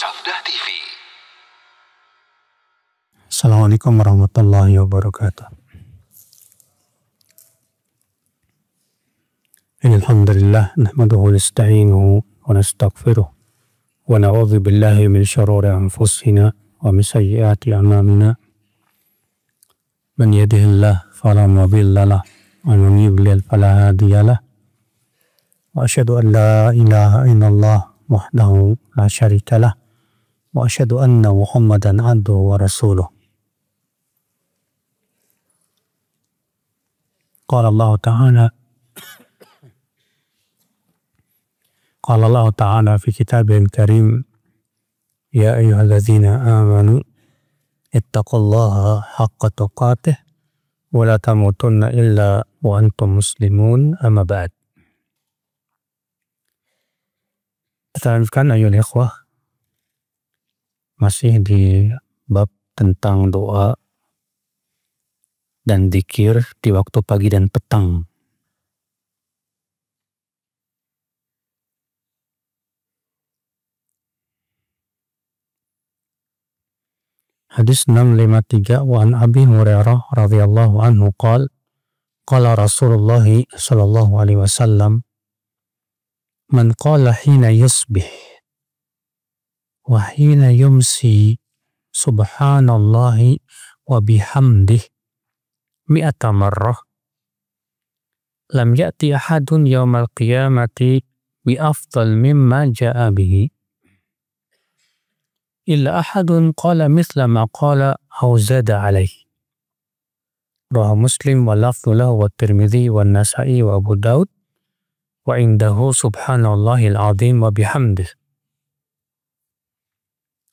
Sabda TV. Assalamualaikum warahmatullahi wabarakatuh. Alhamdulillah, nahmaduhu wa nasta'inuhu wa nastaghfiruh wa na'udzu billahi min syururi anfusina wa min sayyiati a'malina. Man yahdihillahu fala mudilla lahu wa man yudlil fala hadiya lahu. Wa asyhadu an la ilaha illallah wahdahu la syarika lah wa asyhadu anna Muhammadan abduhu wa rasuluh. Qala Allah Ta'ala fi kitabihil karim, ya ayyuhalladzina amanu ittaqullaha haqqa tuqatih wa la tamutunna illa wa antum muslimun, amma ba'd. Kita lanjutkan ayyuhal ikhwah, masih di bab tentang doa dan dzikir di waktu pagi dan petang. Hadis 653, wa an Abi Hurairah radhiyallahu anhu qala Rasulullah sallallahu alaihi wasallam, man qala hina yusbih wa hina yumsi subhanallahi wa bihamdih mi'ata marrah lam ya'ti ahadun yawmal qiyamati bi afdal mimma ja'a bihi illa ahadun qala mithla ma qala aw zada alaihi. Rawahu Muslim wa lafdhu lahu wa Tirmidzi wa Nasa'i wa Abu Daud wa indahu subhanallahil azim wa bihamdih.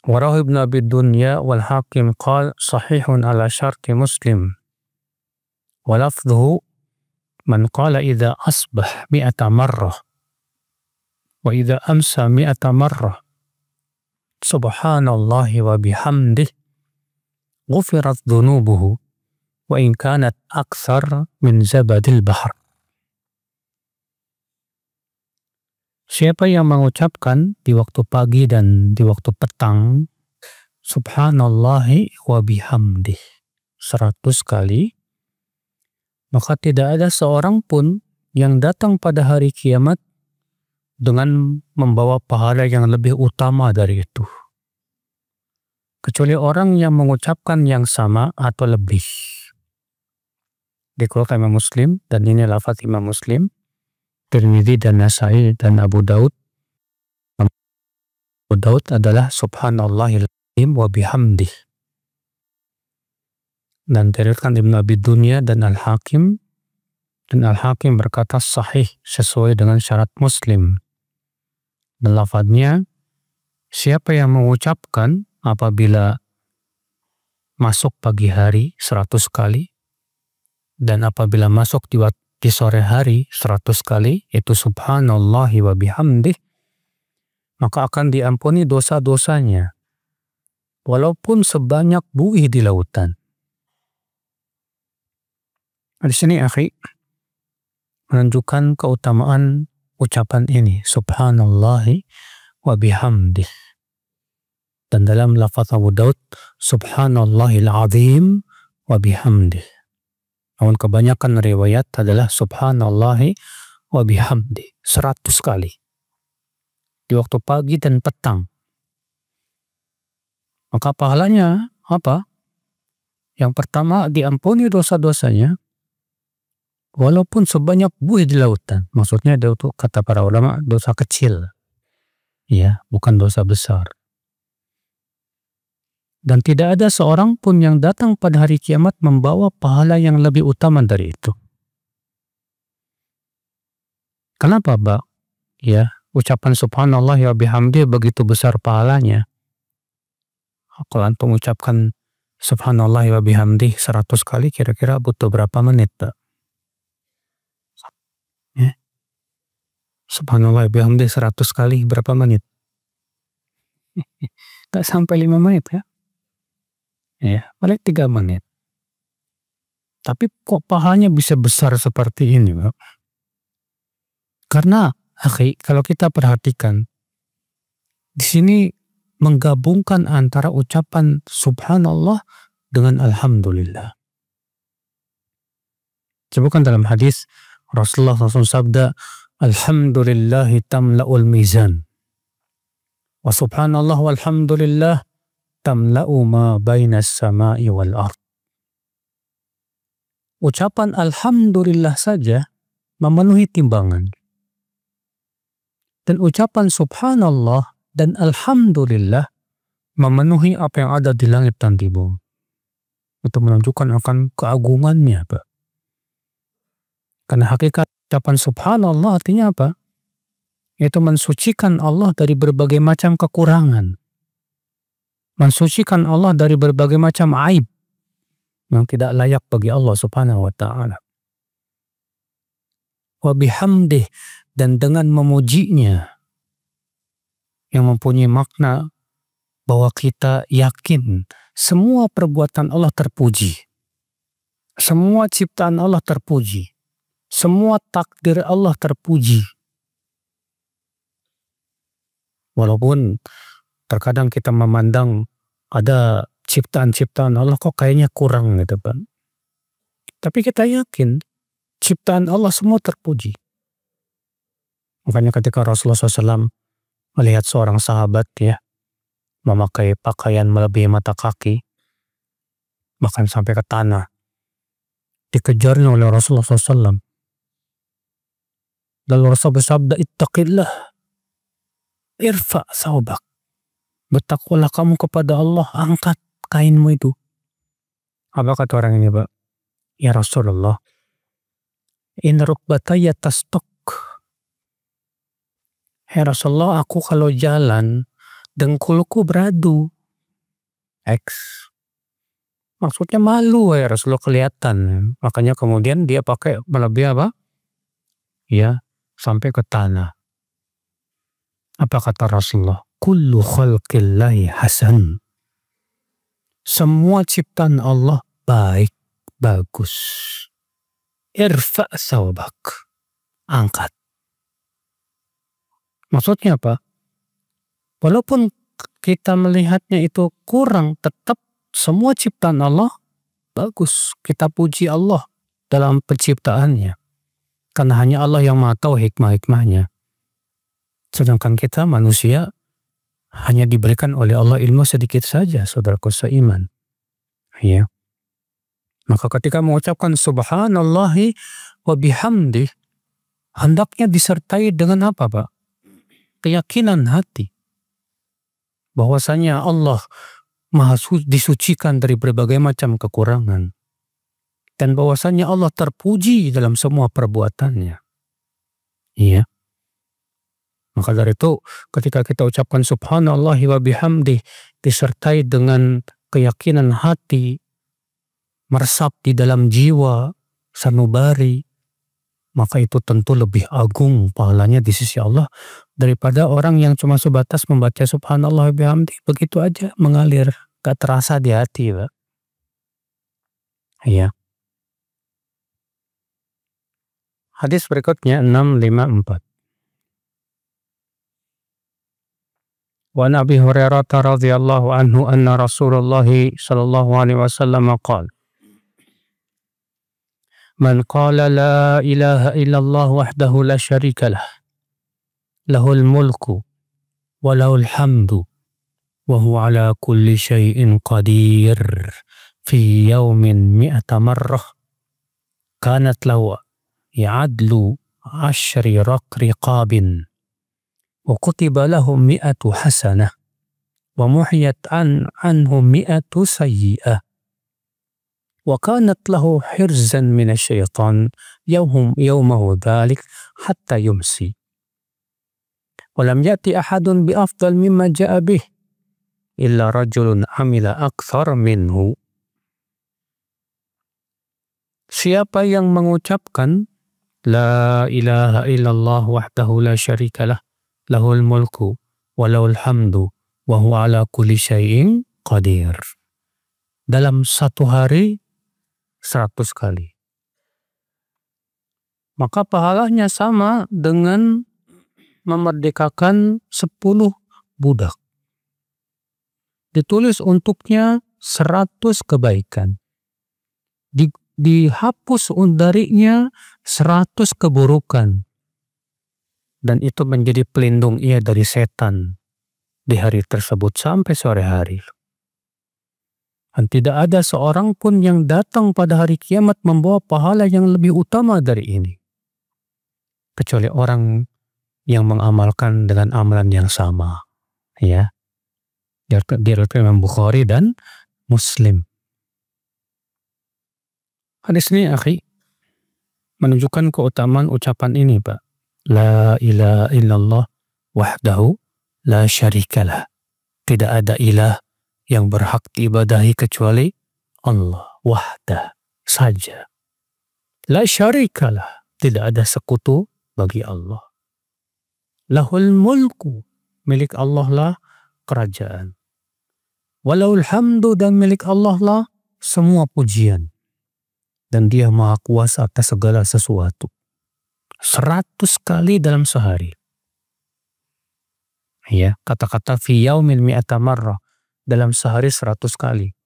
Wa rawahu Ibnu Abi Dunya wal Hakim qala sahihun ala syarti Muslim. Wa lafdhuhu man qala idza asbah mi'ata marrah wa idza amsa mi'ata marrah subhanallahi wa bihamdih ghufirat dhunubuhu wa in kanat akthar min zabadil bahr. Siapa yang mengucapkan di waktu pagi dan di waktu petang subhanallahi wa bihamdih 100 kali, maka tidak ada seorang pun yang datang pada hari kiamat dengan membawa pahala yang lebih utama dari itu, kecuali orang yang mengucapkan yang sama atau lebih. Dikeluarkan Imam Muslim, dan ini lafaz Imam Muslim, Tirmidzi dan Nasa'i dan Abu Daud. Abu Daud adalah subhanallahil azim wa bihamdih. Dan diriwayatkan Ibnu Abi Dunya dan Al-Hakim, dan Al-Hakim berkata sahih sesuai dengan syarat Muslim. Dan lafadznya, siapa yang mengucapkan apabila masuk pagi hari 100 kali dan apabila masuk di sore hari 100 kali, itu subhanallahi wa bihamdih, maka akan diampuni dosa-dosanya walaupun sebanyak buih di lautan. Di sini akhi menunjukkan keutamaan ucapan ini subhanallahi wa bihamdih. Dan dalam lafaz Abu Daud subhanallahil azim wa bihamdih. Namun kebanyakan riwayat adalah subhanallahi wa bihamdih 100 kali di waktu pagi dan petang. Maka pahalanya apa? Yang pertama, diampuni dosa-dosanya walaupun sebanyak buih di lautan. Maksudnya itu kata para ulama dosa kecil, ya, bukan dosa besar. Dan tidak ada seorang pun yang datang pada hari kiamat membawa pahala yang lebih utama dari itu. Kenapa, Pak? Ya, ucapan subhanallah wa bihamdih begitu besar pahalanya. Kalau antum mengucapkan subhanallah wa bihamdih 100 kali, kira-kira butuh berapa menit, Pak? Ya. Subhanallah wa bihamdih 100 kali berapa menit? Tak sampai 5 menit ya. Ya, paling 3 menit. Tapi kok pahalanya bisa besar seperti ini, Pak? Karena, akhi, kalau kita perhatikan, di sini menggabungkan antara ucapan subhanallah dengan alhamdulillah. Sebutkan dalam hadis Rasulullah SAW sabda, alhamdulillahi tamla'ul mizan. Wa subhanallah walhamdulillah tamla'u ma bainas sama'i wal ard. Ucapan alhamdulillah saja memenuhi timbangan. Dan ucapan subhanallah dan alhamdulillah memenuhi apa yang ada di langit dan di bumi. Untuk menunjukkan akan keagungannya, Pak. Karena hakikat ucapan subhanallah artinya apa? Yaitu mensucikan Allah dari berbagai macam kekurangan. Mensucikan Allah dari berbagai macam aib yang tidak layak bagi Allah subhanahu wa ta'ala. Wa bihamdih, dan dengan memujinya, yang mempunyai makna bahwa kita yakin semua perbuatan Allah terpuji. Semua ciptaan Allah terpuji. Semua takdir Allah terpuji. Walaupun terkadang kita memandang ada ciptaan-ciptaan Allah kok kayaknya kurang gitu, Pak. Tapi kita yakin ciptaan Allah semua terpuji. Makanya ketika Rasulullah SAW melihat seorang sahabat ya memakai pakaian melebihi mata kaki, bahkan sampai ke tanah, dikejarnya oleh Rasulullah SAW. Lalu Rasul bersabda, ittaqillah, irfa thawbak. Bertakwalah kamu kepada Allah, angkat kainmu itu. Apa kata orang ini, Pak? Ya Rasulullah, in rukbataya tastuk. Ya Rasulullah, aku kalau jalan, dengkulku beradu. Maksudnya malu ya Rasulullah kelihatan. Makanya kemudian dia pakai melebihi apa? Ya, sampai ke tanah. Apa kata Rasulullah? Kullu khalqillahi hasan. Semua ciptaan Allah baik, bagus. Irfa' thawbak. Angkat. Maksudnya apa? Walaupun kita melihatnya itu kurang, tetap semua ciptaan Allah bagus. Kita puji Allah dalam penciptaannya. Karena hanya Allah yang maha tahu hikmah-hikmahnya. Sedangkan kita manusia hanya diberikan oleh Allah ilmu sedikit saja, saudaraku seiman. Ya. Maka ketika mengucapkan subhanallahi wa bihamdih, hendaknya disertai dengan apa, Pak? Keyakinan hati bahwasanya Allah maha disucikan dari berbagai macam kekurangan dan bahwasanya Allah terpuji dalam semua perbuatannya. Iya. Maka dari itu ketika kita ucapkan subhanallahi wa bihamdih disertai dengan keyakinan hati meresap di dalam jiwa sanubari, maka itu tentu lebih agung pahalanya di sisi Allah daripada orang yang cuma sebatas membaca subhanallah wa bihamdi begitu aja mengalir, gak terasa di hati, Pak. Ya. Hadis berikutnya 654. Wa Nabi Hurairah radhiyallahu anhu anna Rasulullah sallallahu alaihi wasallam qala Man qala la ilaha illallah wahdahu la syarika lah. Lahul mulku wa lahul hamdu wa huwa ala kulli syai'in qadir fi yawmin mi'ata marrah kanat lahu ya'adlu ashri riqabin wa kutiba lahu mi'atu hasanah wa muhiyat anhu mi'atu sayyi'ah وكانت له حرزا من الشيطان يومه ذلك حتى يمسي ولم يأتي أحد بأفضل مما جاء به إلا رجل عمل أكثر منه. Siapa yang mengucapkan La ilaha illallah wahdahu la syarika lah lahul mulku wa lahul hamdu wa huwa ala kulli syai'in qadir dalam satu hari 100 kali, maka pahalanya sama dengan memerdekakan 10 budak. ditulis untuknya 100 kebaikan. Dihapus darinya 100 keburukan. Dan itu menjadi pelindung ia dari setan di hari tersebut sampai sore hari. Dan tidak ada seorang pun yang datang pada hari kiamat membawa pahala yang lebih utama dari ini. Kecuali orang yang mengamalkan dengan amalan yang sama. Ya. Diriwayatkan Imam Bukhari dan Muslim. Hadis ini, akhi, menunjukkan keutamaan ucapan ini, Pak. La ilaha illallah wahdahu la syarikalah. Tidak ada ilah yang berhak diibadahi kecuali Allah wahdah saja. La syarikalah. Tidak ada sekutu bagi Allah. Lahul mulku. Milik Allah lah kerajaan. Walahul hamdu, dan milik Allah lah semua pujian. Dan dia maha kuasa atas segala sesuatu. 100 kali dalam sehari. Ya, kata-kata fi yaumin mi'ata marrah, dalam sehari 100 kali.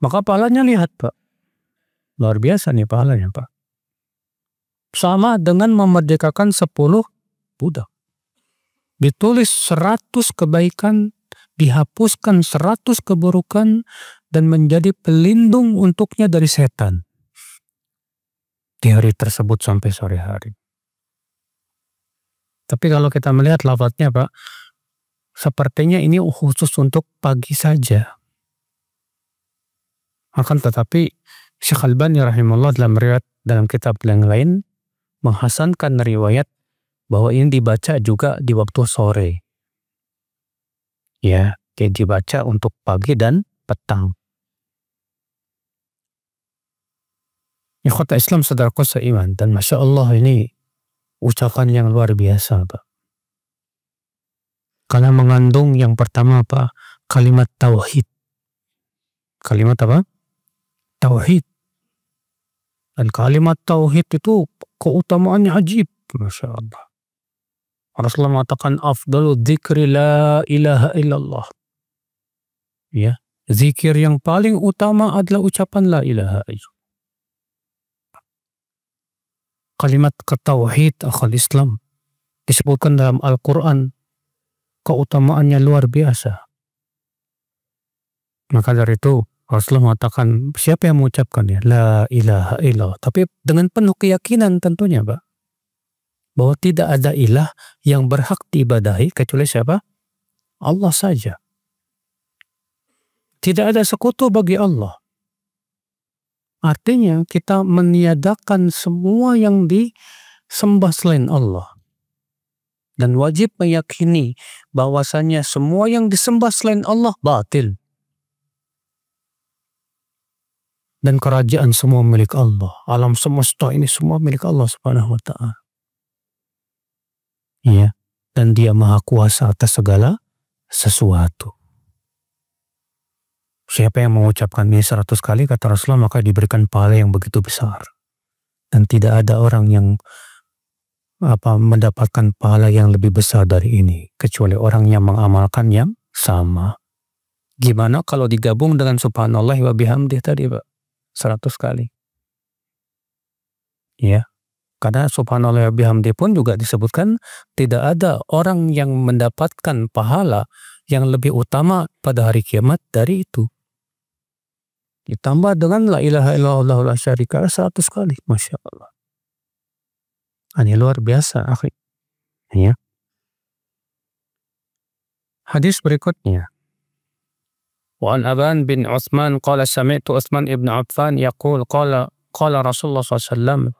Maka pahalanya lihat, Pak. Luar biasa nih pahalanya, Pak. Sama dengan memerdekakan 10 budak. Ditulis 100 kebaikan, dihapuskan 100 keburukan, dan menjadi pelindung untuknya dari setan di hari tersebut sampai sore hari. Tapi kalau kita melihat lafadznya, Pak, sepertinya ini khusus untuk pagi saja. Akan tetapi Syekh Albani rahimahullah dalam kitab yang lain menghasankan riwayat bahwa ini dibaca juga di waktu sore. Ya, kayak dibaca untuk pagi dan petang. Ikhwata Islam saudaraku seiman, dan Masya Allah ini ucapan yang luar biasa, Pak. Karena mengandung yang pertama, Pak, kalimat tauhid. Kalimat apa? Tauhid. Dan kalimat tauhid itu keutamaannya ajib, Masya Allah. Rasulullah mengatakan afdalu dzikri la ilaha illallah. Ya, zikir yang paling utama adalah ucapan la ilaha illallah. Kalimat ketauhid akhal Islam disebutkan dalam Al-Quran, keutamaannya luar biasa. Maka dari itu Rasulullah mengatakan siapa yang mengucapkannya la ilaha illallah, tapi dengan penuh keyakinan tentunya, Pak, bahwa tidak ada ilah yang berhak diibadahi kecuali siapa? Allah saja. Tidak ada sekutu bagi Allah. Artinya kita meniadakan semua yang disembah selain Allah. Dan wajib meyakini bahwasannya semua yang disembah selain Allah batil. Dan kerajaan semua milik Allah. Alam semesta ini semua milik Allah Subhanahu wa ta'ala. Ya, dan dia maha kuasa atas segala sesuatu. Siapa yang mengucapkan ini 100 kali, kata Rasulullah, maka diberikan pahala yang begitu besar. Dan tidak ada orang yang mendapatkan pahala yang lebih besar dari ini, kecuali orang yang mengamalkan yang sama. Gimana kalau digabung dengan subhanallah wa bihamdih tadi, Pak? 100 kali. Ya, karena subhanallah wa bihamdih pun juga disebutkan tidak ada orang yang mendapatkan pahala yang lebih utama pada hari kiamat dari itu. Ditambah dengan la ilaha illallah la syarika 100 kali. Masya Allah. Ini luar biasa, akhi. Ya. Hadis berikutnya. Wa an Aban bin Uthman qala sami'tu Uthman ibn Affan yaqul qala Rasulullah SAW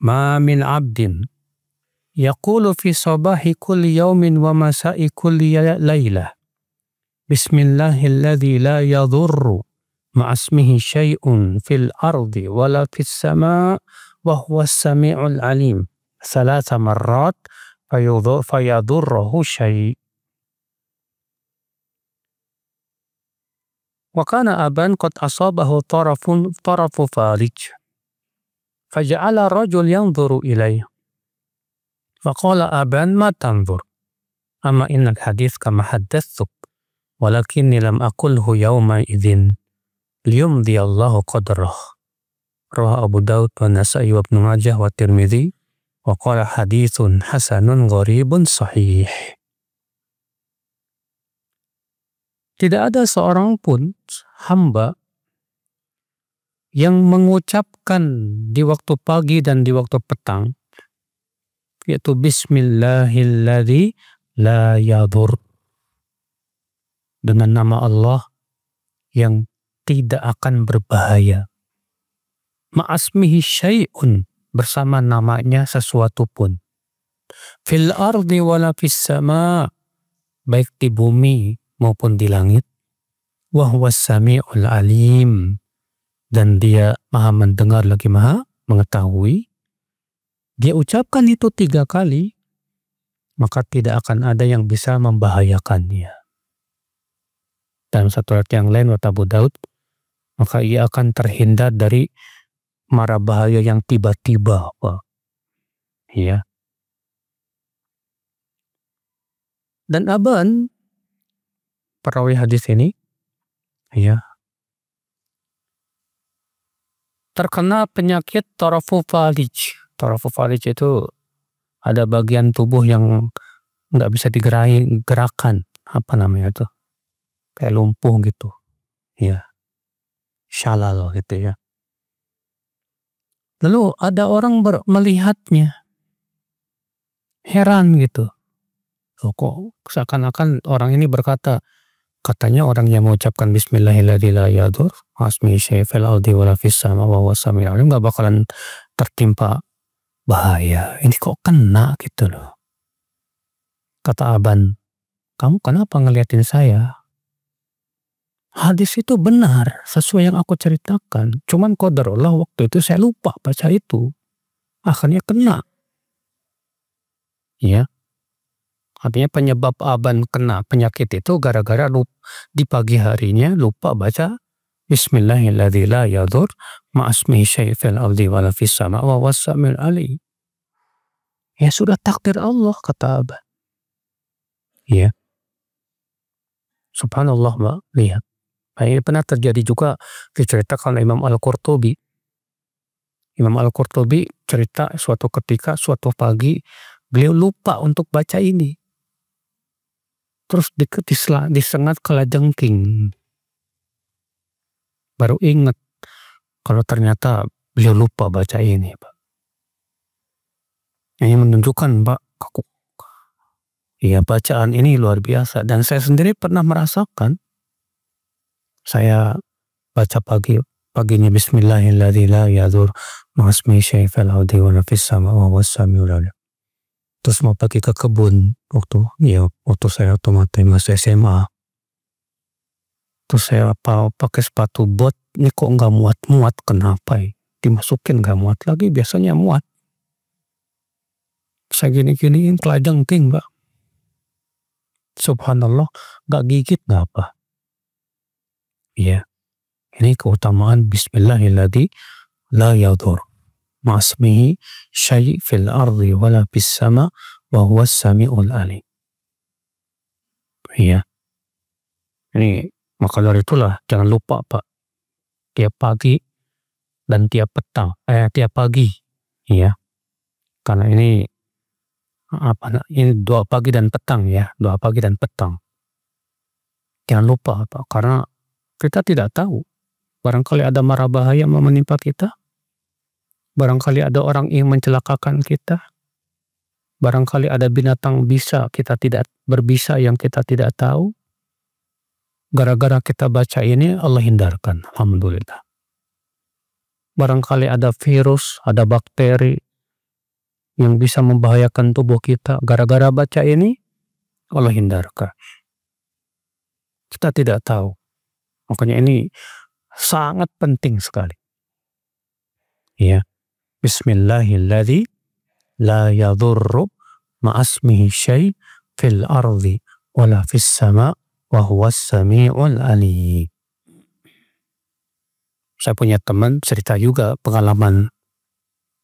ma min abdin yaqulu fi sabahi kulli yawmin wa masa'i kulli laylah bismillahilladzi la yadhurru ma'asmihi syai'un fil ardi wala fis sama' wa huwa as-sami'ul alim 3 marrat fayadurruhu syai'. Wa kana aban qad asabahu tarafu farij faja'ala rajul yanzuru ilayhi faqala aban ma tanzur Amma innal hadits kama haddatsuk walakinni lam aqulhu yawma idzin liyumdi Allahu qadrah. Rawahu Abu Daud wa Nasa'i wa Ibnu Majah wa Tirmidzi wa qala haditsun hasanun gharibun sahih. Tidak ada seorang pun hamba yang mengucapkan di waktu pagi dan di waktu petang yaitu Bismillahilladzi la yadur, dengan nama Allah yang tidak akan berbahaya. Ma'asmihi syai'un, bersama namanya sesuatu pun. Fil ardi wala fis sama, baik di bumi maupun di langit. Wa huwas sami'ul alim, dan dia maha mendengar lagi maha mengetahui. Dia ucapkan itu 3 kali, maka tidak akan ada yang bisa membahayakannya. Dalam satu ayat yang lain, Abu Daud, maka ia akan terhindar dari mara bahaya yang tiba-tiba. Ya. Dan Aban, perawi hadis ini, ya, terkena penyakit tarafu falij. Tarafu falij itu ada bagian tubuh yang nggak bisa digerakkan. Apa namanya itu? Kayak lumpuh gitu. Ya. Syalal gitu ya. Lalu ada orang melihatnya. Heran gitu. Kok seakan-akan orang ini berkata, katanya orang yang mengucapkan Bismillahilladzi la yadur asmi syai' fil ardi wala fis sama wa huwas sami'ul alim enggak bakalan tertimpa bahaya. Ini kok kena gitu loh. Kata Aban, kamu kenapa ngeliatin saya? Hadis itu benar sesuai yang aku ceritakan. Cuman qadarullah waktu itu saya lupa baca itu. Akhirnya kena. Ya. Artinya penyebab Aban kena penyakit itu gara-gara di pagi harinya lupa baca Bismillahilladzi la yadur ma'asmihi syai' fil ardi wala fis sama' wa huwas sami'ul alim. Ya sudah takdir Allah, kata Aban. Ya. Subhanallah, Mbak, lihat. Ini pernah terjadi juga diceritakan oleh Imam Al-Qurtubi. Imam Al-Qurtubi cerita suatu ketika, suatu pagi, beliau lupa untuk baca ini. Terus disengat kalajengking. Baru ingat kalau ternyata beliau lupa baca ini, Pak. Ini menunjukkan, Pak, ya bacaan ini luar biasa. Dan saya sendiri pernah merasakan. Saya baca paginya Bismillahilladzi la yadur ma'asmihi syai' fil ardi wala fis sama' wa huwas sami'ul alim. Terus mau pergi ke kebun waktu saya otomatis masih SMA. Terus saya pakai sepatu bot, ini kok nggak muat-muat, kenapa ya? Dimasukin nggak muat lagi, biasanya muat. Saya gini-giniin kelajengking, Mbak. Subhanallah, nggak gigit nggak apa. Ya, ini keutamaan Bismillahilladzi la yadur ma'asmihi syai' fil ardi wala fis sama' wa huwas sami'ul alim. Ya. Ini maka dari itulah jangan lupa, Pak. Tiap pagi dan tiap petang, tiap pagi, ya. Karena ini doa pagi dan petang, ya, doa pagi dan petang. Jangan lupa, Pak, karena kita tidak tahu. Barangkali ada mara bahaya yang menimpa kita. Barangkali ada orang yang mencelakakan kita. Barangkali ada binatang bisa kita tidak berbisa yang kita tidak tahu. Gara-gara kita baca ini Allah hindarkan. Alhamdulillah. Barangkali ada virus, ada bakteri yang bisa membahayakan tubuh kita. Gara-gara baca ini Allah hindarkan. Kita tidak tahu. Makanya ini sangat penting sekali. Ya. Bismillahilladzi la yadurru ma'asmihi syai' fil ardi wala fis sama' wa huwas sami'ul alim. Saya punya teman cerita juga pengalaman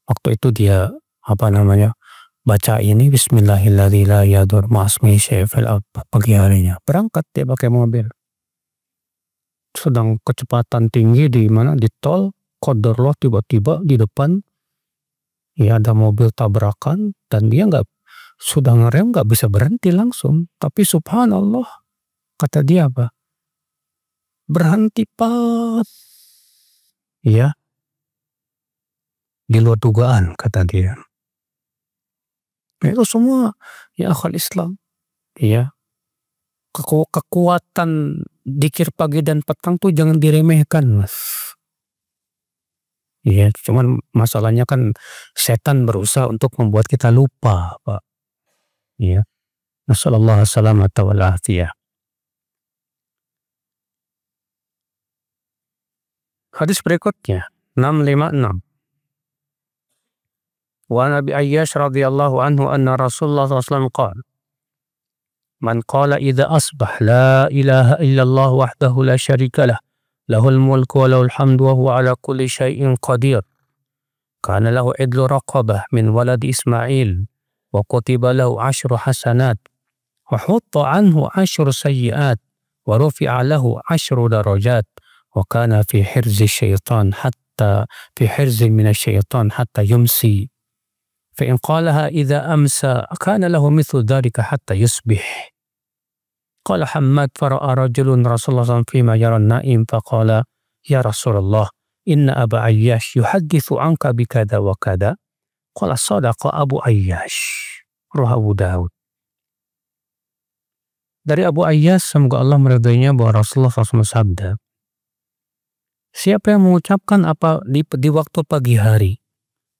waktu itu dia baca ini Bismillahirrahmanirrahim pagi harinya. Berangkat dia pakai mobil. Sedang kecepatan tinggi di mana di tol, qadarullah tiba-tiba di depan ya ada mobil tabrakan dan dia sudah ngerem nggak bisa berhenti langsung. Tapi subhanallah kata dia apa? Berhenti pas. Ya. Di luar dugaan kata dia. Itu semua ya akal Islam. Ya. Kekuatan dikir pagi dan petang tuh jangan diremehkan, Mas. Ya, cuman masalahnya kan setan berusaha untuk membuat kita lupa, Pak. Ya. Nasallallahu salamata wal afiyah. Hadis berikutnya 656. Wa Nabi Ayyash radhiyallahu anhu anna Rasulullah SAW qala man qala idza asbah la ilaha illallah wahdahu la syarika lah lahul mulku wa lahul hamdu wa huwa ala kulli syai'in qadir kana lahu idlu raqabah min walad Ismail wa kutiba lahu 10 hasanat wa hutta anhu 10 sayyi'at wa rufi'a lahu 10 darajat wa kana fi hirzi syaitan hatta fi hirzin min syaitan hatta yumsi فإن قالها إذا أمسى كان له مثل ذلك حتى يصبح. قال حماد فرأى رجل رسول الله صلى الله عليه وسلم فيما يرى النائم فقال يا رسول الله إن أبا عياش يحدث عنك بكذا وكذا. قال صدق أبو عياش. رواه Abu Daud. Dari Abu Ayyash, semoga Allah meridainya, bahwa Rasulullah SAW bersabda, siapa yang mengucapkan apa di waktu pagi hari,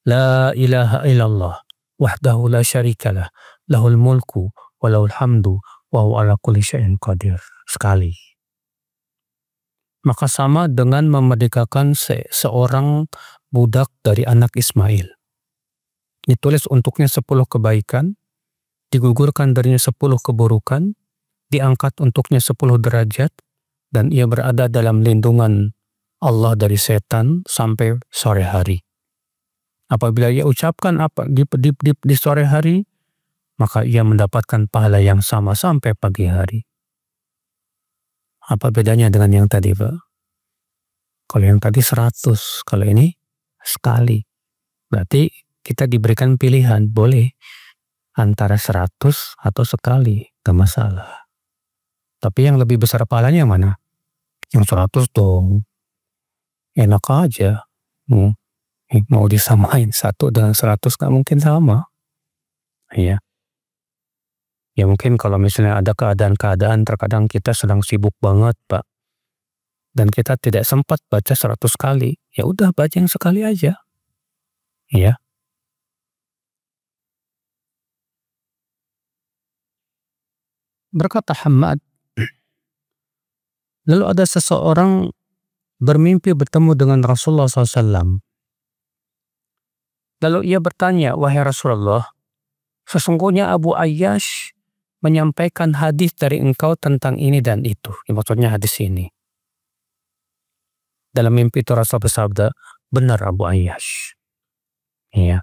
La ilaha illallah wahdahu la syarikalah lahul mulku wa lahul hamdu wa huwa ala kulli syai'in qadir sekali, maka sama dengan memerdekakan seorang budak dari anak Ismail. Ditulis untuknya 10 kebaikan, digugurkan darinya 10 keburukan, diangkat untuknya 10 derajat, dan ia berada dalam lindungan Allah dari setan sampai sore hari. Apabila ia ucapkan apa di sore hari, maka ia mendapatkan pahala yang sama sampai pagi hari. Apa bedanya dengan yang tadi, Pak? Kalau yang tadi 100, kalau ini sekali. Berarti kita diberikan pilihan, boleh antara 100 atau sekali, gak masalah. Tapi yang lebih besar pahalanya yang mana? Yang 100 dong. Enak aja. Mau disamain 1 dengan 100 gak mungkin sama. Ya. Ya mungkin kalau misalnya ada keadaan-keadaan terkadang kita sedang sibuk banget, Pak. Dan kita tidak sempat baca 100 kali. Ya udah baca yang sekali aja. Ya. Berkata Hamad, lalu ada seseorang bermimpi bertemu dengan Rasulullah SAW. Lalu ia bertanya, wahai Rasulullah, sesungguhnya Abu Ayyash menyampaikan hadis dari engkau tentang ini dan itu. Maksudnya hadis ini. Dalam mimpi itu Rasul bersabda, benar Abu Ayyash. Ya.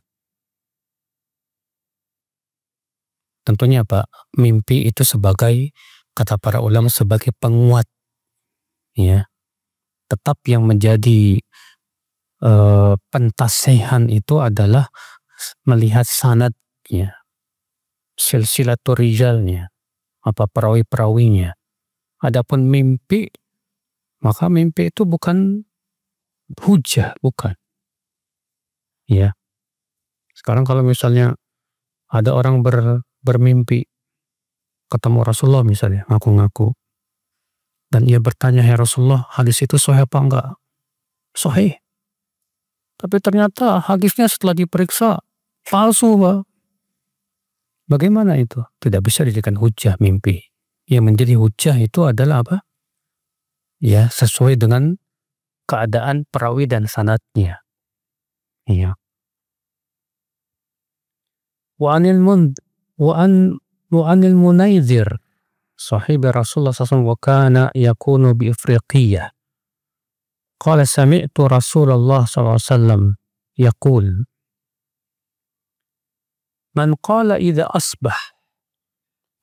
Tentunya Pak, mimpi itu sebagai, kata para ulama, sebagai penguat. Ya. Tetap yang menjadi pentasihan itu adalah melihat sanadnya, silsilatul rijalnya, apa perawi-perawinya. Adapun mimpi, maka mimpi itu bukan hujah, bukan. Ya. Sekarang kalau misalnya ada orang bermimpi ketemu Rasulullah misalnya, ngaku-ngaku, dan ia bertanya, ya Rasulullah, hadis itu sahih apa enggak? Sahih. Tapi ternyata hadisnya setelah diperiksa palsu, Pak. Bagaimana itu? Tidak bisa dijadikan hujah mimpi. Yang menjadi hujah itu adalah apa? Ya, sesuai dengan keadaan perawi dan sanadnya. Iya. Wa anil Munayzir sahib Rasulullah SAW wa kana yakunu bi Ifriqiyah. Qala sami'tu Rasulullah SAW yaqul Man qala idza asbah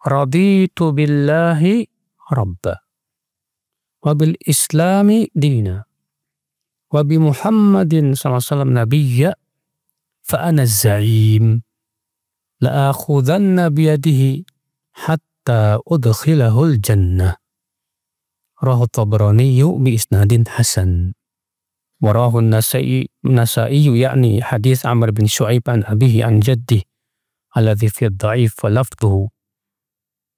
raditu billahi rabba wa bil islami dina wa bi Muhammadin sallallahu alaihi wasallam nabiyya fa ana az-za'im la akhudhanna bi yadihi hatta udkhilahul jannah. Rawahu Tabrani bi isnadin hasan. Wa rawahu Nasa'i yakni hadis Amr bin Syu'aib an abihi an jaddi alladhi fi ad-dha'if wa lafdhuhu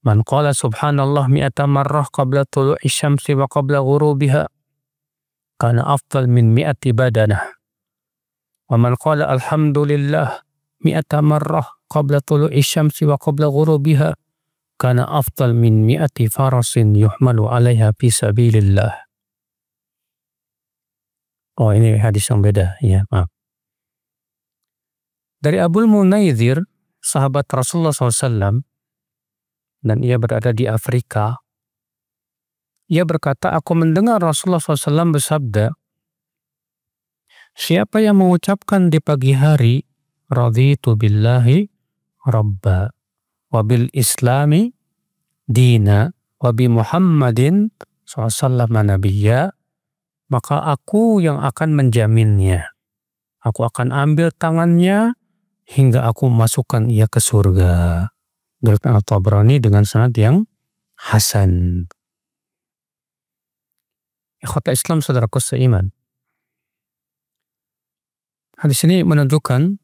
man qala subhanallah mi'ata marrah qabla tulu'i syamsi wa qabla ghurubiha kana afdal min mi'ati badanah. Wa man qala alhamdulillah mi'ata marrah qabla tulu'i syamsi wa qabla ghurubiha kana afdal min mi'ati farasin yuhmalu 'alaiha fi sabilillah. Oh, ini hadis yang beda, ya, maaf. Dari Abul Munayzir, sahabat Rasulullah SAW, dan ia berada di Afrika, ia berkata, aku mendengar Rasulullah SAW bersabda, siapa yang mengucapkan di pagi hari, raditu billahi rabba, wa bil islami dina, wa bi Muhammadin SAW nabiyya, maka aku yang akan menjaminnya. Aku akan ambil tangannya hingga aku masukkan ia ke surga. Diriwayatkan At-Tabrani dengan sanad yang hasan. Ikhwata Islam, saudaraku seiman. Hadis ini menunjukkan,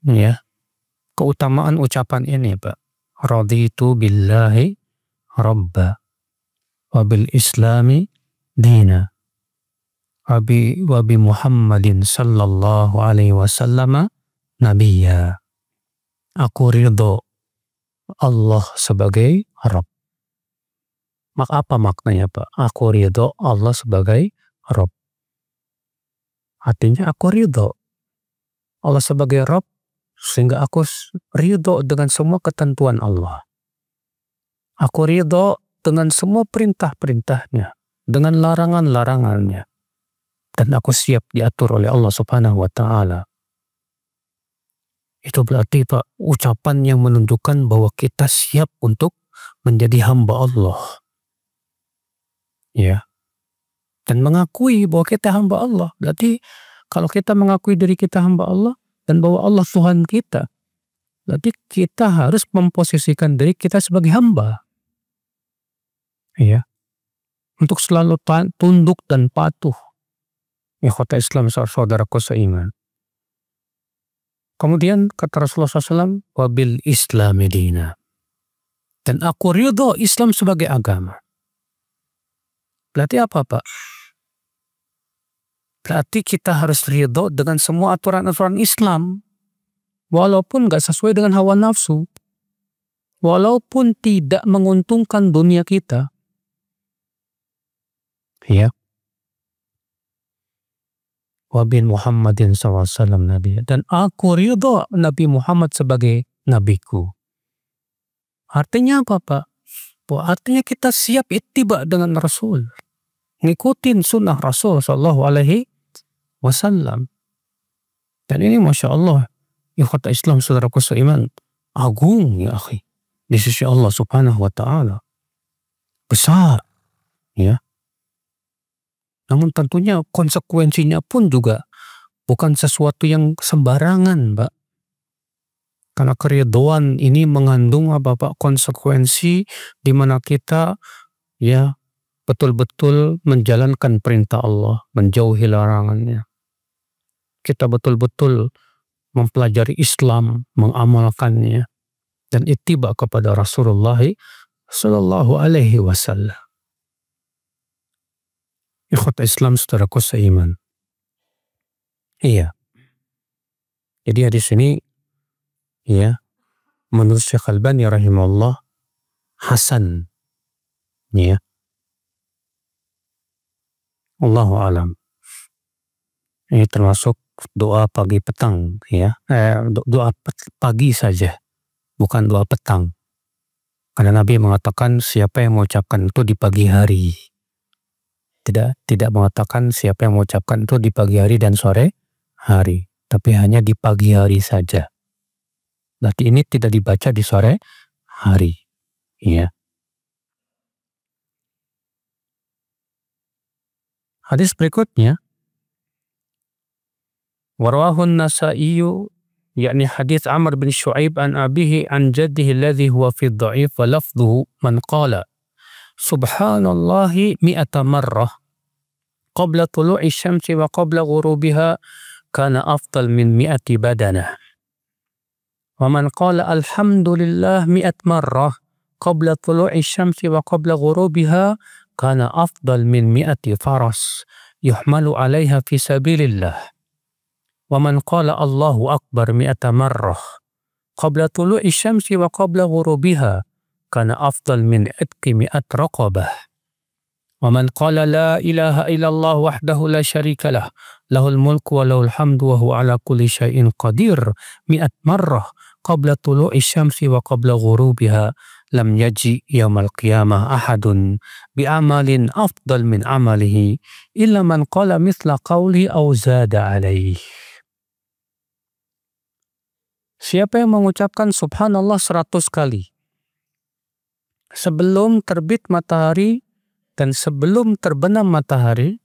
ya, keutamaan ucapan ini, Pak. Raditu billahi rabba wa bil islami dina wa bi Muhammadin sallallahu alaihi wasallam nabiyya. Aku ridho Allah sebagai Rabb. Apa maknanya, Pak? Aku ridho Allah sebagai Rabb. Artinya aku ridho Allah sebagai Rabb sehingga aku ridho dengan semua ketentuan Allah. Aku ridho dengan semua perintah-perintahnya, dengan larangan-larangannya. Dan aku siap diatur oleh Allah Subhanahu wa Ta'ala. Itu berarti, Pak, ucapan yang menunjukkan bahwa kita siap untuk menjadi hamba Allah. Ya. Dan mengakui bahwa kita hamba Allah. Berarti kalau kita mengakui diri kita hamba Allah dan bahwa Allah Tuhan kita, berarti kita harus memposisikan diri kita sebagai hamba. Ya. Untuk selalu tunduk dan patuh. Ikhwata Islam, saudaraku seiman. Kemudian kata Rasulullah SAW, wabil islami dina. Dan aku ridho Islam sebagai agama. Berarti apa, Pak? Berarti kita harus ridho dengan semua aturan-aturan Islam. Walaupun gak sesuai dengan hawa nafsu. Walaupun tidak menguntungkan dunia kita. Ya. Wa bin Muhammadin SAW Nabi. Dan aku ridho Nabi Muhammad sebagai nabiku. Artinya apa, Pak? Artinya kita siap ittiba dengan Rasul. Ngikutin sunnah Rasul Sallallahu Alaihi Wasallam. Dan ini Masya Allah, ikhwata Islam, saudaraku seiman, agung, ya akhi, di sisi Allah Subhanahu wa Ta'ala. Besar, ya. Namun tentunya konsekuensinya pun juga bukan sesuatu yang sembarangan, Pak. Karena keridhaan ini mengandung apa, Pak? Konsekuensi di mana kita, ya, betul-betul menjalankan perintah Allah, menjauhi larangannya. Kita betul-betul mempelajari Islam, mengamalkannya, dan ittiba kepada Rasulullah Sallallahu Alaihi Wasallam. Ikhwata Islam, saudaraku seiman. Iya. Jadi hadis ini, ya, menurut Syekh Albani rahimahullah, hasan. Ya. Allahu alam. Ini termasuk doa pagi petang, ya. Doa pagi saja, bukan doa petang. Karena Nabi mengatakan siapa yang mengucapkan itu di pagi hari. Tidak mengatakan siapa yang mengucapkan itu di pagi hari dan sore hari, tapi hanya di pagi hari saja. Berarti ini tidak dibaca di sore hari. Ya. Hadis berikutnya, warawahun Nasaiyu, yakni hadis Amr bin Shu'aib an abihi an jaddihi alladhi huwa fi dha'if wa lafdhuhu man qala subhanallahi mi'ata marrah qabla tulu'i syamsi wa qabla ghurubiha kana afdal min mi'ati badanah. Wa man qala alhamdulillah mi'at marrah qabla tulu'i syamsi wa qabla ghurubiha kana afdal min mi'ati faras yuhmalu 'alaiha fi sabilillah. Wa man qala Allahu akbar mi'ata marrah qabla tulu'i syamsi wa qabla ghurubiha kana afdal min itqi mi'at raqabah. Wa man qala la ilaha illallah wahdahu la syarika lah lahul mulku wa lahul hamdu wa huwa ala kulli syai'in qadir mi'at marrah qabla tulu'i syamsi wa qabla ghurubiha lam yaji yaumal qiyamah ahadun bi'amalin afdal min amalihi illa man qala mithla qawli aw zada alaih. Siapa yang mengucapkan subhanallah 100 kali sebelum terbit matahari dan sebelum terbenam matahari,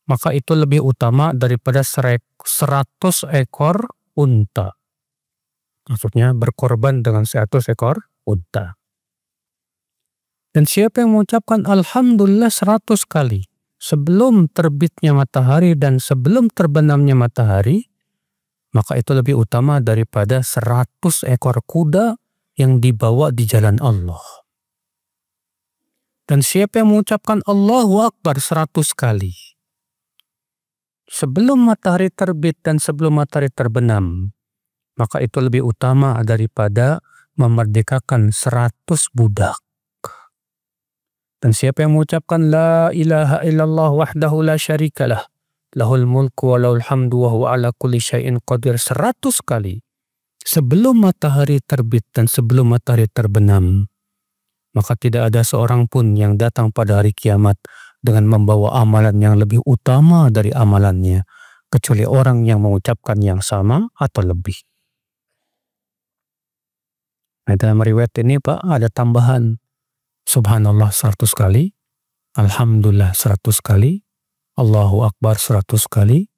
maka itu lebih utama daripada 100 ekor unta. Maksudnya berkorban dengan 100 ekor unta. Dan siapa yang mengucapkan alhamdulillah 100 kali sebelum terbitnya matahari dan sebelum terbenamnya matahari, maka itu lebih utama daripada 100 ekor kuda yang dibawa di jalan Allah. Dan siapa yang mengucapkan Allahu Akbar 100 kali sebelum matahari terbit dan sebelum matahari terbenam, maka itu lebih utama daripada memerdekakan 100 budak. Dan siapa yang mengucapkan la ilaha illallah wahdahu la syarikalah lahul mulku wa lahul hamdu wa huwa ala kulli syai'in qadir 100 kali sebelum matahari terbit dan sebelum matahari terbenam, maka tidak ada seorang pun yang datang pada hari kiamat dengan membawa amalan yang lebih utama dari amalannya, kecuali orang yang mengucapkan yang sama atau lebih. Nah, dalam riwayat ini Pak ada tambahan subhanallah 100 kali, alhamdulillah 100 kali, Allahu Akbar 100 kali,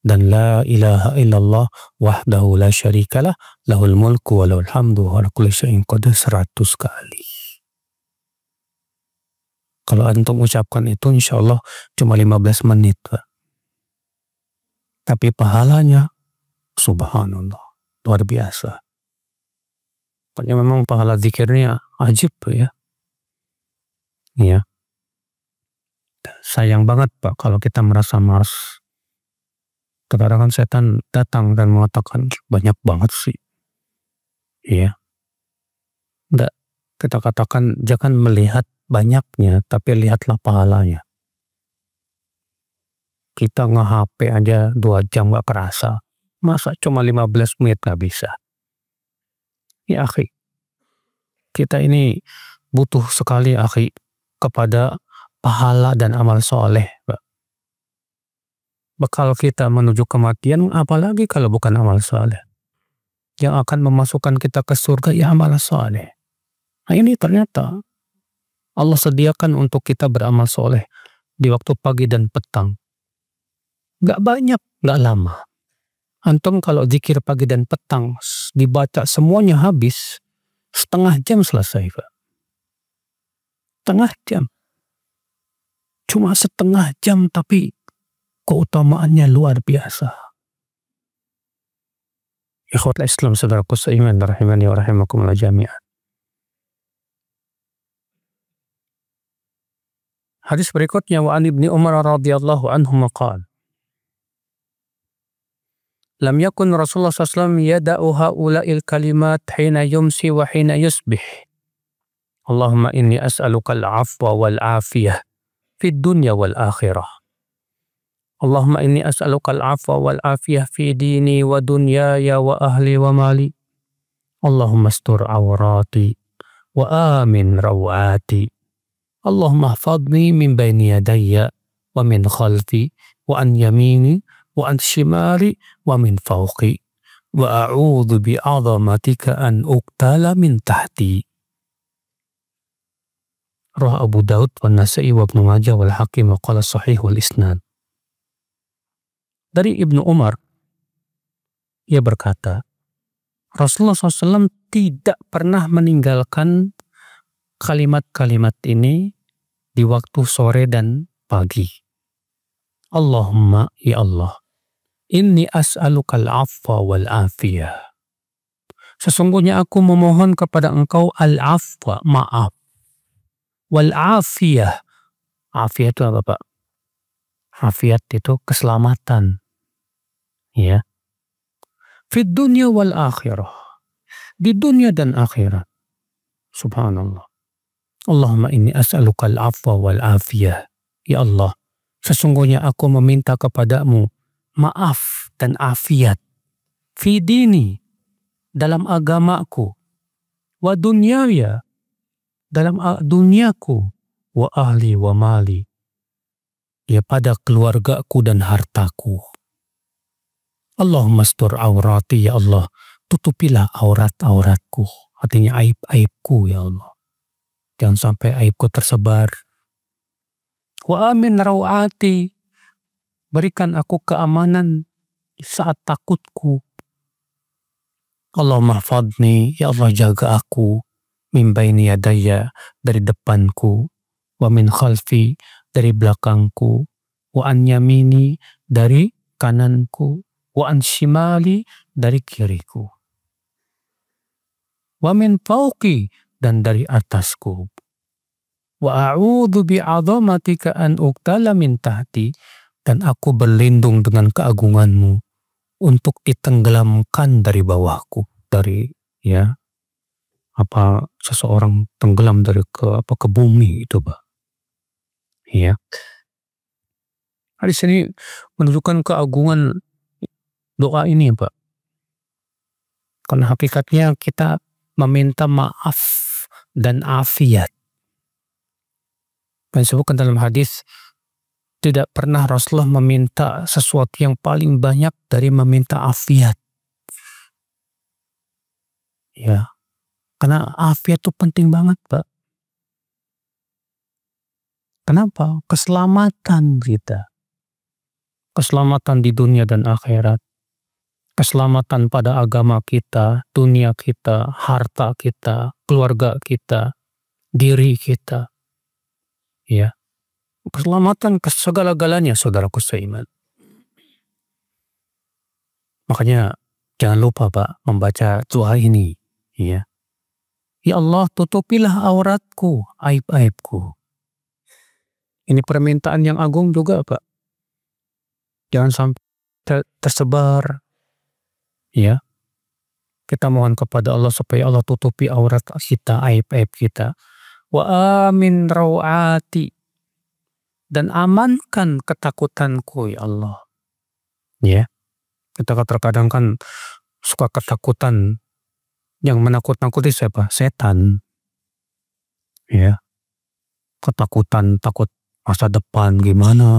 dan la ilaha illallah wahdahu la syarikalah lahul mulku wa lahul hamdu wa ala kulli syai'in qadir 100 kali. Kalau antum ucapkan itu insya Allah cuma 15 menit Pak. Tapi pahalanya subhanallah luar biasa. Pokoknya memang pahala zikirnya ajib ya. Iya. Sayang banget Pak kalau kita merasa malas. Terkadang kan setan datang dan mengatakan banyak banget sih. Iya. Enggak, kita katakan jangan melihat banyaknya, tapi lihatlah pahalanya. Kita nge-HP aja 2 jam gak kerasa. Masa cuma 15 menit gak bisa? Ya akhi, kita ini butuh sekali akhi kepada pahala dan amal soleh. Bekal kita menuju kematian, apalagi kalau bukan amal soleh. Yang akan memasukkan kita ke surga ya amal soleh. Nah ini ternyata Allah sediakan untuk kita beramal soleh di waktu pagi dan petang. Gak banyak, gak lama. Antum kalau zikir pagi dan petang dibaca semuanya habis, setengah jam selesai Pak. Setengah jam. Cuma setengah jam tapi keutamaannya luar biasa. Ikhwatul Islam saudaraku seiman rahimani wa rahimakumullah jami'an. Hadis berikutnya wa an Ibni Umar radhiyallahu anhu maqal lam yakun Rasulullah SAW yada'u ha'ula'il kalimat hina yumsi wa hina yusbih. Allahumma inni as'aluka al-afwa wal-afiyah fid dunya wal-akhirah. Allahumma inni as'aluka al-afwa wal-afiyah fi dini wa dunyaya wa ahli wa mali. Allahumma astur awrati wa amin rawati. Allahumma hafadni min bayni yadayya wa min khalfi wa an yamini wa an shimali wa min fawqi. wa a'udzu bi'azamatika an uqtala min tahti. Rawah Abu Daud wa Nasa'i wa Ibnu Majah wal Hakim wa qala sahih wal isnad. Dari Ibnu Umar, ia berkata, Rasulullah SAW tidak pernah meninggalkan kalimat-kalimat ini di waktu sore dan pagi. Allahumma, ya Allah, inni as'alukal afwa wal afiyah. Sesungguhnya aku memohon kepada engkau al-afwa, maaf. Wal afiyah. Afiyah itu apa, Pak? Afiat itu keselamatan. Ya. Fid dunya wal akhirah. Di dunia dan akhirat. Subhanallah. Allahumma inni as'alukal afwa wal afiyah. Ya Allah, sesungguhnya aku meminta kepadamu maaf dan afiat. Fi dini, dalam agamaku. Wa dunyaya, dalam duniaku. Wa ahli wa mali, ya pada keluargaku dan hartaku. Allahumma astur aurati, ya Allah, tutupilah aurat-auratku, artinya aib-aibku, ya Allah. Jangan sampai aibku tersebar. Wa amin rawati, berikan aku keamanan saat takutku. Allahumma hafadni, ya Allah, jaga aku, min baini yadaya, dari depanku, wa min khalfi, dari belakangku, wa an yamini, dari kananku, wa an shimali, dari kiriku, wa min fauqi, dan dari atasku, wa a'udzu bi'azamatika an uqtala min tahti, dan aku berlindung dengan keagunganmu untuk ditenggelamkan dari bawahku, dari seseorang tenggelam dari ke bumi itu, Pak. Ya. Di sini menunjukkan keagungan doa ini, Pak. Karena hakikatnya kita meminta maaf dan afiat. Dan disebutkan dalam hadis, tidak pernah Rasulullah meminta sesuatu yang paling banyak dari meminta afiat. Ya. Karena afiat itu penting banget, Pak. Kenapa? Keselamatan kita. Keselamatan di dunia dan akhirat. Keselamatan pada agama kita, dunia kita, harta kita, keluarga kita, diri kita. Ya. Keselamatan ke segala-galanya, saudaraku seiman. Makanya jangan lupa, Pak, membaca doa ini. Ya. Ya Allah, tutupilah auratku, aib-aibku. Ini permintaan yang agung juga, Pak. Jangan sampai tersebar. Ya. Kita mohon kepada Allah supaya Allah tutupi aurat kita, aib-aib kita. Wa amin rawati, dan amankan ketakutanku, ya Allah. Ya. Kita terkadang kan suka ketakutan. Yang menakut-nakuti siapa? Setan. Ya. Ketakutan, takut masa depan gimana.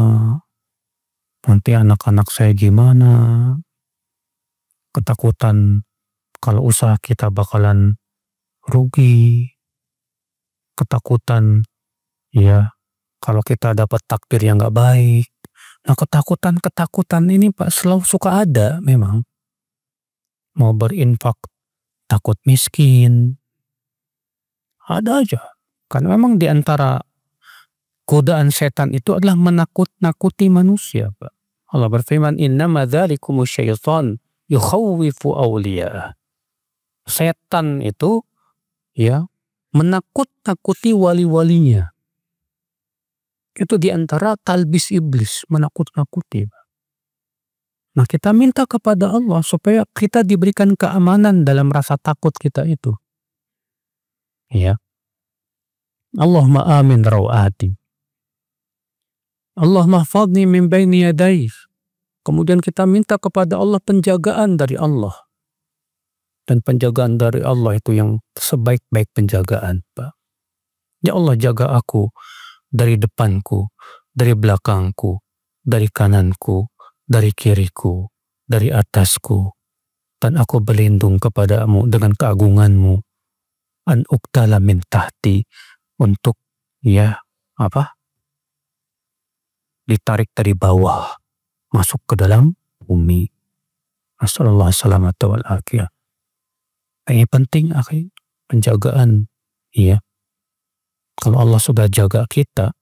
Nanti anak-anak saya gimana. Ketakutan kalau usaha kita bakalan rugi. Ketakutan, ya, kalau kita dapat takdir yang gak baik. Nah, ketakutan ini, Pak, selalu suka ada memang. Mau berinfak, takut miskin. Ada aja. Karena memang di antara godaan setan itu adalah menakut-nakuti manusia, Pak. Allah berfirman, innama dzalikumus syaitan yukhawwifu awliya. Setan itu, ya, menakut-nakuti wali-walinya. Itu di antara talbis iblis, menakut-nakuti. Nah, kita minta kepada Allah supaya kita diberikan keamanan dalam rasa takut kita itu. Ya. Allahumma amin rawati. Allahumma hafadni min baini yadayhi. Kemudian kita minta kepada Allah penjagaan dari Allah. Dan penjagaan dari Allah itu yang sebaik-baik penjagaan, Pak. Ya Allah, jaga aku dari depanku, dari belakangku, dari kananku, dari kiriku, dari atasku. dan aku berlindung kepadamu dengan keagunganmu, an uktala min tahti, untuk ditarik dari bawah masuk ke dalam bumi. Nasallallahu salamata wal afiyah. Ini penting penjagaan. Kalau Allah sudah jaga kita,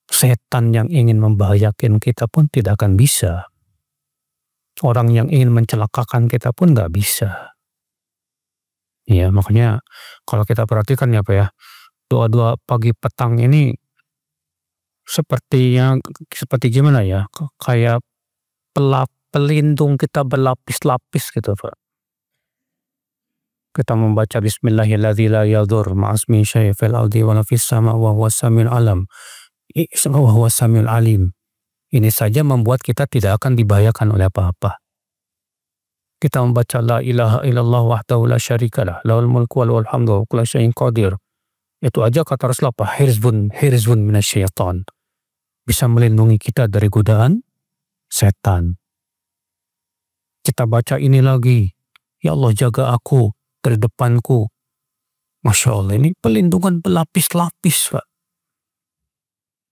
setan yang ingin membahayakan kita pun tidak akan bisa. Orang yang ingin mencelakakan kita pun nggak bisa. Makanya kalau kita perhatikan doa-doa pagi petang ini seperti gimana ya? Kayak pelindung kita berlapis-lapis gitu, Pak. Kita membaca Bismillahirrahmanirrahim la yadur ma'asmi syai' fil ardi wa la fis sama' wa huwas samiul alam. Wa huwas samiul alim. Ini saja membuat kita tidak akan dibahayakan oleh apa-apa. Kita membaca la ilaha illallah wahdahu la syarikalah lahul mulku wa lahul hamdu wa kullu syai'in qadir. Itu aja kata Rasulullah, hirzbun minasyaitan. Bisa melindungi kita dari godaan setan. Kita baca ini lagi, ya Allah jaga aku dari depanku. Masya Allah, ini pelindungan berlapis-lapis, Pak.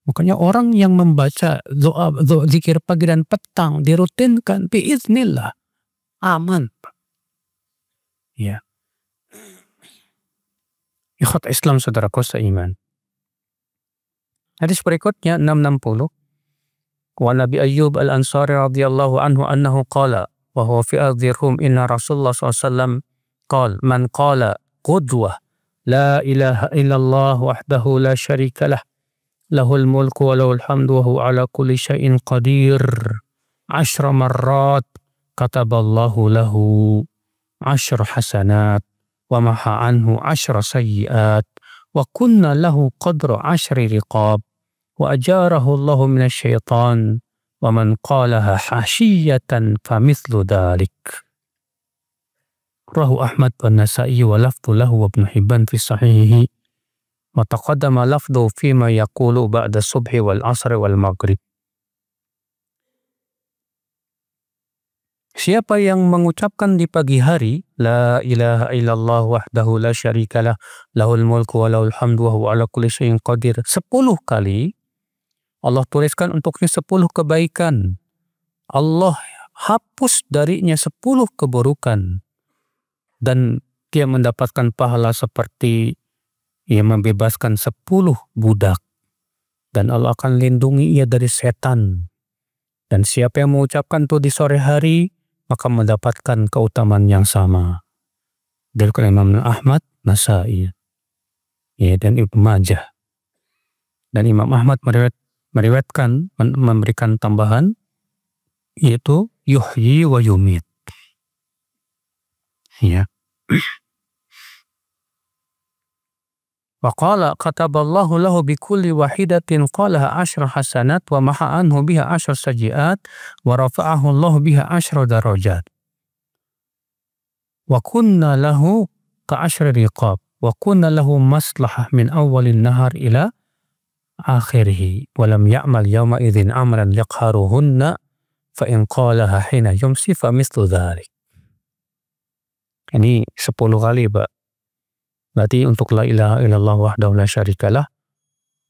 Makanya orang yang membaca doa zikir pagi dan petang dirutinkan biiznillah aman. Ya. Ikhwat Islam saudaraku seiman. Hadis berikutnya 660. Wa Nabi Ayyub al-Ansari radhiyallahu anhu annahu qala wa huwa fi ardi Rum inna Rasulullah SAW qala man qala qudwah la ilaha illallah wahdahu la syarika lah lahul mulku wa lahul hamdu wa huwa ala kulli syai'in qadir 10 marrat kataballahu lahu 10 hasanat wa maha anhu 10 sayyiat wa kunna lahu qadra 10 riqab wa ajarahu Allahu minasy syaitan wa man qalaha hashiyatan famithlu dhalik. Rahu Ahmad wa Nasa'i wa lafdhu lahu wa Ibn Hibban fi sahihihi wa taqaddama lafdhu fima yaqulu ba'da subhi wal asri wal maghrib. Siapa yang mengucapkan di pagi hari la ilaha illallah wahdahu la syarikalah lahul mulku wa lahul hamdu wa huwa ala kulli syai'in qadir 10 kali, Allah tuliskan untuknya 10 kebaikan. Allah hapus darinya 10 keburukan. Dan dia mendapatkan pahala seperti ia membebaskan 10 budak. Dan Allah akan lindungi ia dari setan. Dan siapa yang mengucapkan itu di sore hari, maka mendapatkan keutamaan yang sama. Dari Imam Ahmad, Nasa'i, dan Ibnu Majah. Dan Imam Ahmad meriwayatkan, memberikan tambahan, yaitu yuhyi wa yumit. Wa qala kataballahu lahu bikulli wahidatin qalaha 10 hasanat wa maha anhu biha 10 sayyiat wa rafa'ahu Allahu biha 10 darajat. Wa kunna lahu ka 10 riqab wa kunna lahu maslahah min awwalin nahar ila akhirih wa lam ya'mal yawma idzin amran yaqharuhunna fa in qalaha hina yumsi fa mithlu dhalik. Ini 10 kali, Pak. Berarti untuk la ilaha illallah wahdahu la syarikalah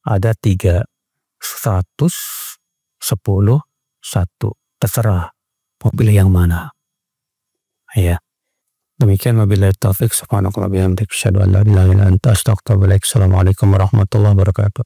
ada 3, 100, 10, 1. Terserah mau pilih yang mana. Ya. Demikian wabillahi taufiq subhanallahi wa bihamdihi asyhadu an la ilaha illa anta astaghfiruka wa atubu ilaik. Assalamualaikum warahmatullahi wabarakatuh.